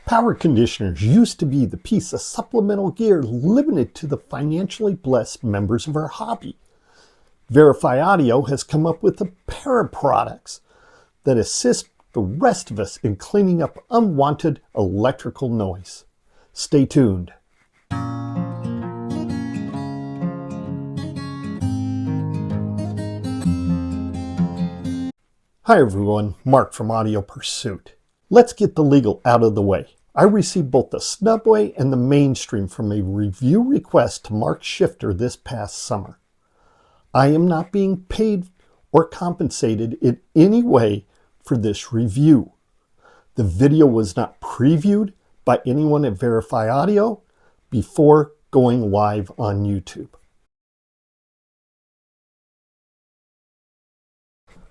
Power conditioners used to be the piece of supplemental gear limited to the financially blessed members of our hobby. Veri-fi Audio has come up with a pair of products that assist the rest of us in cleaning up unwanted electrical noise. Stay tuned. Hi everyone, Mark from Audio Pursuit. Let's get the legal out of the way. I received both the Snubway and the Mainstream from a review request to Mark Schifter this past summer. I am not being paid or compensated in any way for this review. The video was not previewed by anyone at Veri-fi Audio before going live on YouTube.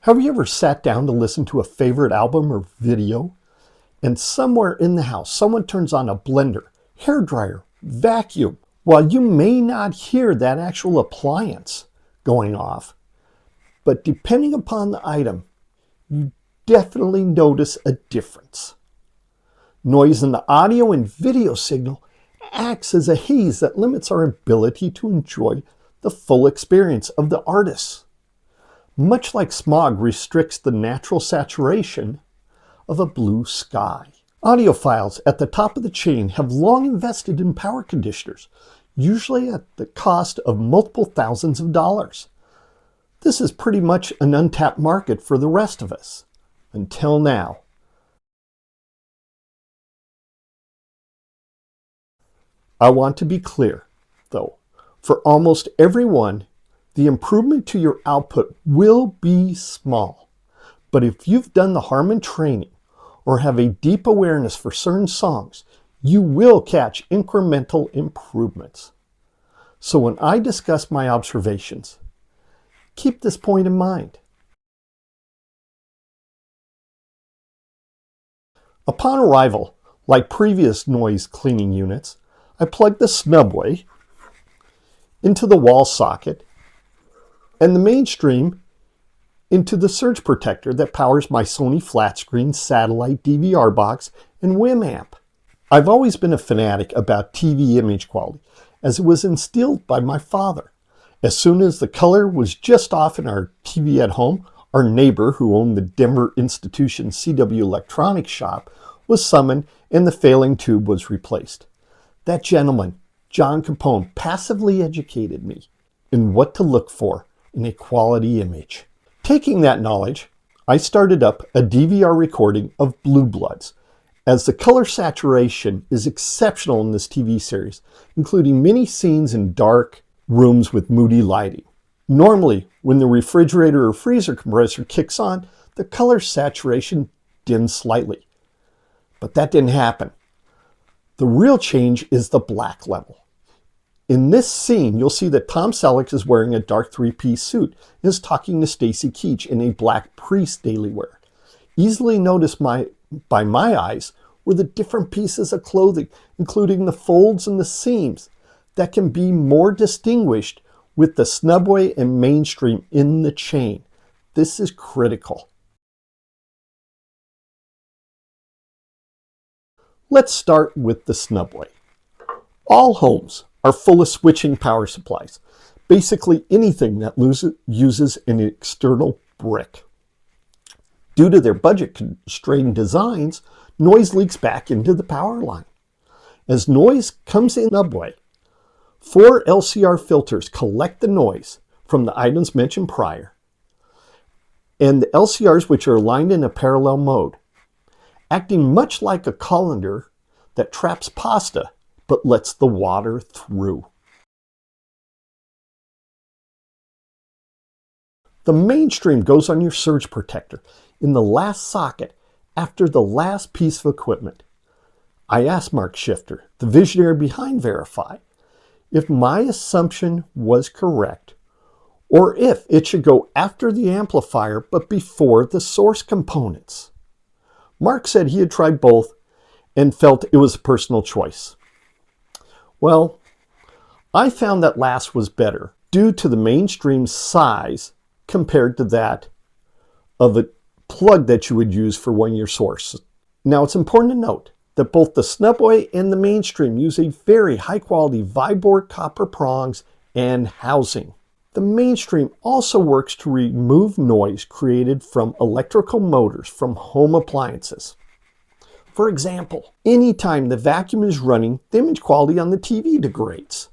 Have you ever sat down to listen to a favorite album or video, and somewhere in the house someone turns on a blender, hairdryer, vacuum, while you may not hear that actual appliance going off, but depending upon the item, you definitely notice a difference. Noise in the audio and video signal acts as a haze that limits our ability to enjoy the full experience of the artist. Much like smog restricts the natural saturation of a blue sky. Audiophiles at the top of the chain have long invested in power conditioners, usually at the cost of multiple thousands of dollars. This is pretty much an untapped market for the rest of us, until now. I want to be clear, though, for almost everyone, the improvement to your output will be small. But if you've done the Harman training or have a deep awareness for certain songs, you will catch incremental improvements. So when I discuss my observations, keep this point in mind. Upon arrival, like previous noise cleaning units, I plugged the Snubway into the wall socket and the Mainstream into the surge protector that powers my Sony flat screen satellite DVR box and Winamp. I've always been a fanatic about TV image quality, as it was instilled by my father. As soon as the color was just off in our TV at home, our neighbor, who owned the Denver institution CW Electronics shop, was summoned and the failing tube was replaced. That gentleman, John Capone, passively educated me in what to look for in a quality image. Taking that knowledge, I started up a DVR recording of Blue Bloods, as the color saturation is exceptional in this TV series, including many scenes in dark rooms with moody lighting. Normally, when the refrigerator or freezer compressor kicks on, the color saturation dims slightly. But that didn't happen. The real change is the black level. In this scene, you'll see that Tom Selleck is wearing a dark three-piece suit and is talking to Stacy Keach in a black Priest daily wear. Easily noticed by my eyes were the different pieces of clothing, including the folds and the seams, that can be more distinguished with the Snubway and Mainstream in the chain. This is critical. Let's start with the Snubway. All homes are full of switching power supplies, basically anything that uses an external brick. Due to their budget-constrained designs, noise leaks back into the power line. As noise comes in Snubway, 4 LCR filters collect the noise from the items mentioned prior, and the LCRs, which are aligned in a parallel mode, acting much like a colander that traps pasta but lets the water through. The Mainstream goes on your surge protector in the last socket after the last piece of equipment. I asked Mark Schifter, the visionary behind Veri-fi, if my assumption was correct, or if it should go after the amplifier but before the source components. Mark said he had tried both and felt it was a personal choice. Well, I found that last was better due to the Mainstream's size compared to that of a plug that you would use for one-year source. Now, it's important to note that both the Snubway and the Mainstream use a very high quality Vibor copper prongs and housing. The Mainstream also works to remove noise created from electrical motors from home appliances. For example, anytime the vacuum is running, the image quality on the TV degrades,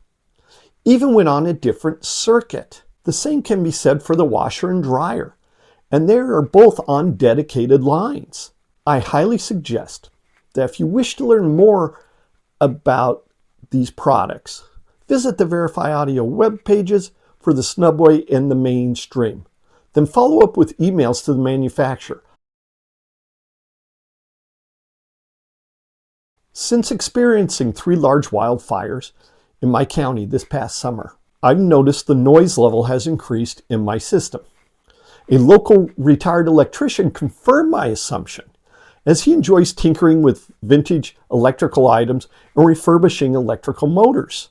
even when on a different circuit. The same can be said for the washer and dryer, and they are both on dedicated lines. I highly suggest that if you wish to learn more about these products, visit the Veri-fi audio web pages for the Snubway and the Mainstream. Then follow up with emails to the manufacturer. Since experiencing 3 large wildfires in my county this past summer, I've noticed the noise level has increased in my system. A local retired electrician confirmed my assumption, as he enjoys tinkering with vintage electrical items and refurbishing electrical motors,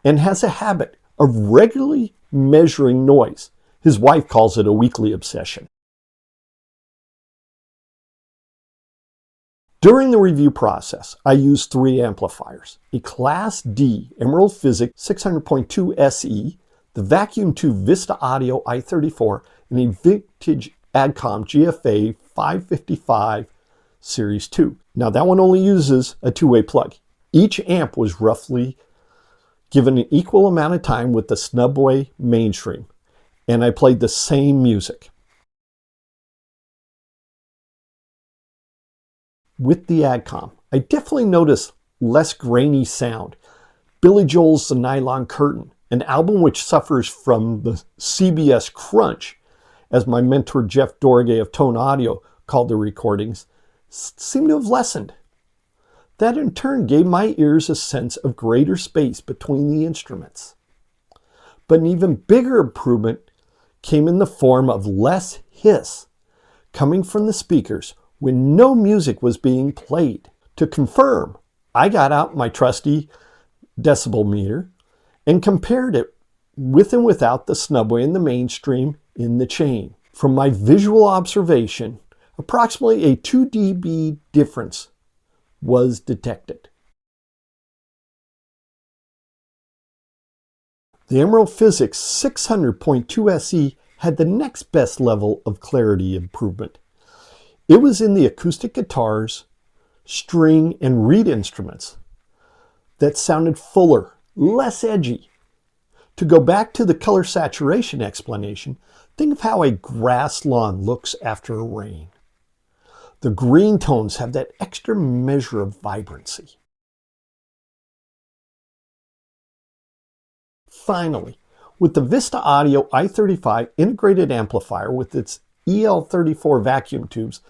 and has a habit of regularly measuring noise. His wife calls it a weekly obsession. During the review process, I used 3 amplifiers: a Class D Emerald Physics 600.2 SE, the Vacuum 2 Vista Audio i34, and a vintage Adcom GFA 555 Series 2. Now that one only uses a 2-way plug. Each amp was roughly given an equal amount of time with the Snubway Mainstream, and I played the same music. With the Adcom, I definitely noticed less grainy sound. Billy Joel's The Nylon Curtain, an album which suffers from the CBS crunch, as my mentor Jeff Dorgay of Tone Audio called the recordings, seemed to have lessened. That in turn gave my ears a sense of greater space between the instruments. But an even bigger improvement came in the form of less hiss coming from the speakers when no music was being played. To confirm, I got out my trusty decibel meter and compared it with and without the Snubway and the Mainstream in the chain. From my visual observation, approximately a 2 dB difference was detected. The Emerald Physics 600.2 SE had the next best level of clarity improvement. It was in the acoustic guitars, string, and reed instruments that sounded fuller, less edgy. To go back to the color saturation explanation, think of how a grass lawn looks after a rain. The green tones have that extra measure of vibrancy. Finally, with the Vista Audio i35 integrated amplifier with its EL34 vacuum tubes,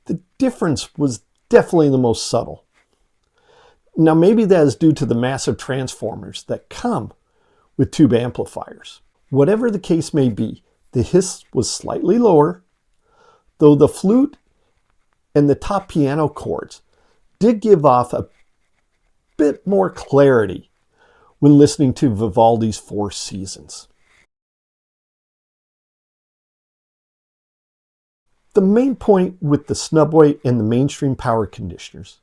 the difference was definitely the most subtle. Now maybe that is due to the massive transformers that come with tube amplifiers. Whatever the case may be, the hiss was slightly lower, though the flute and the top piano chords did give off a bit more clarity when listening to Vivaldi's Four Seasons. The main point with the Snubway and the Mainstream power conditioners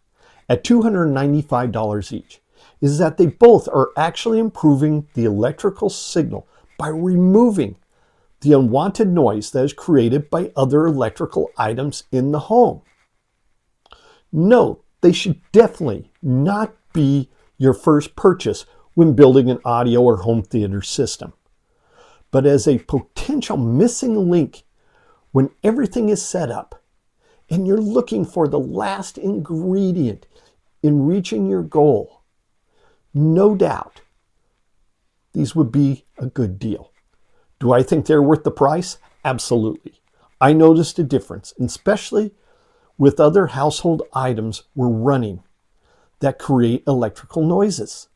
at $295 each is that they both are actually improving the electrical signal by removing the unwanted noise that is created by other electrical items in the home. Note, they should definitely not be your first purchase when building an audio or home theater system, but as a potential missing link when everything is set up and you're looking for the last ingredient in reaching your goal. No doubt, these would be a good deal. Do I think they're worth the price? Absolutely. I noticed a difference, especially with other household items we're running that create electrical noises.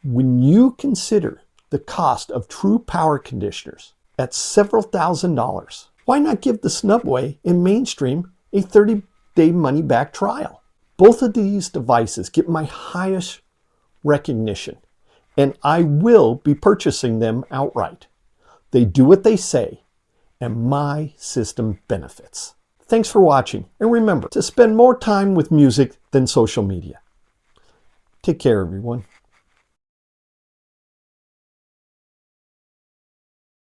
When you consider the cost of true power conditioners at several $1,000s, why not give the Snubway and Mainstream a 30-day money-back trial? Both of these devices get my highest recognition, and I will be purchasing them outright. They do what they say, and my system benefits. Thanks for watching, and remember to spend more time with music than social media. Take care, everyone.